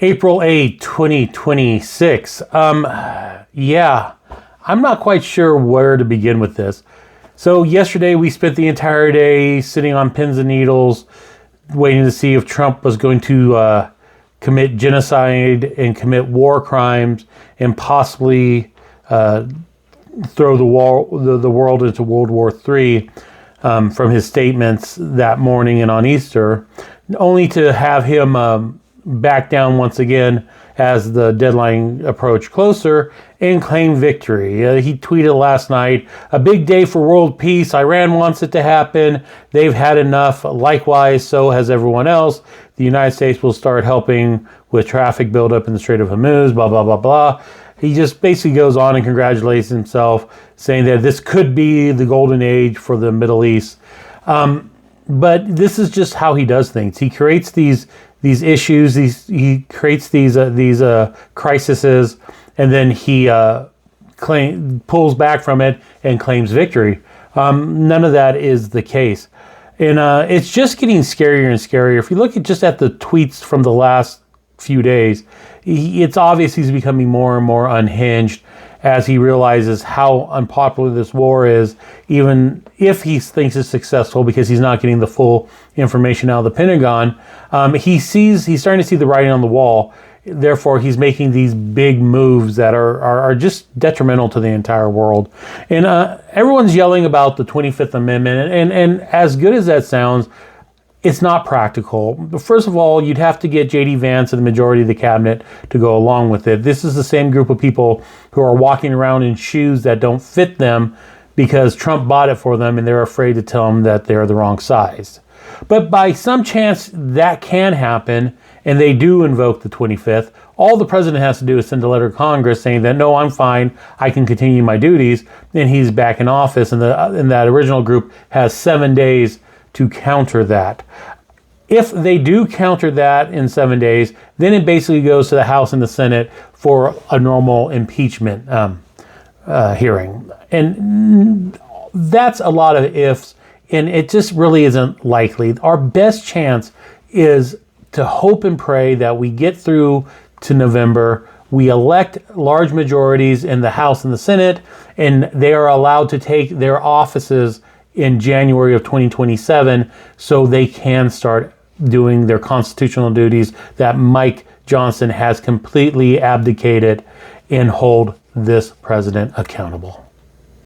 April 8, 2026. Yeah, I'm not quite sure where to begin with this. So yesterday we spent the entire day sitting on pins and needles, waiting to see if Trump was going to commit genocide and commit war crimes and possibly throw the world into World War III from his statements that morning and on Easter, only to have him back down once again as the deadline approached closer and claim victory. He tweeted last night, "A big day for world peace. Iran wants it to happen. They've had enough. Likewise, so has everyone else. The United States will start helping with traffic buildup in the Strait of Hormuz, blah, blah, blah, blah." He just basically goes on and congratulates himself, saying that this could be the golden age for the Middle East. But this is just how he does things. He creates these issues, he creates these crises, and then he pulls back from it and claims victory. None of that is the case. And it's just getting scarier and scarier. If you look at the tweets from the last few days, it's obvious he's becoming more and more unhinged as he realizes how unpopular this war is, even if he thinks it's successful because he's not getting the full information out of the Pentagon. He's starting to see the writing on the wall. Therefore, he's making these big moves that are just detrimental to the entire world. And everyone's yelling about the 25th Amendment. And as good as that sounds, it's not practical. First of all, you'd have to get J.D. Vance and the majority of the cabinet to go along with it. This is the same group of people who are walking around in shoes that don't fit them because Trump bought it for them and they're afraid to tell them that they're the wrong size. But by some chance that can happen and they do invoke the 25th, all the president has to do is send a letter to Congress saying that, no, I'm fine, I can continue my duties, and he's back in office. And that original group has 7 days to counter that. If they do counter that in 7 days, then it basically goes to the House and the Senate for a normal impeachment hearing. And that's a lot of ifs, and it just really isn't likely. Our best chance is to hope and pray that we get through to November, we elect large majorities in the House and the Senate, and they are allowed to take their offices in January of 2027 so they can start doing their constitutional duties that Mike Johnson has completely abdicated, and hold this president accountable.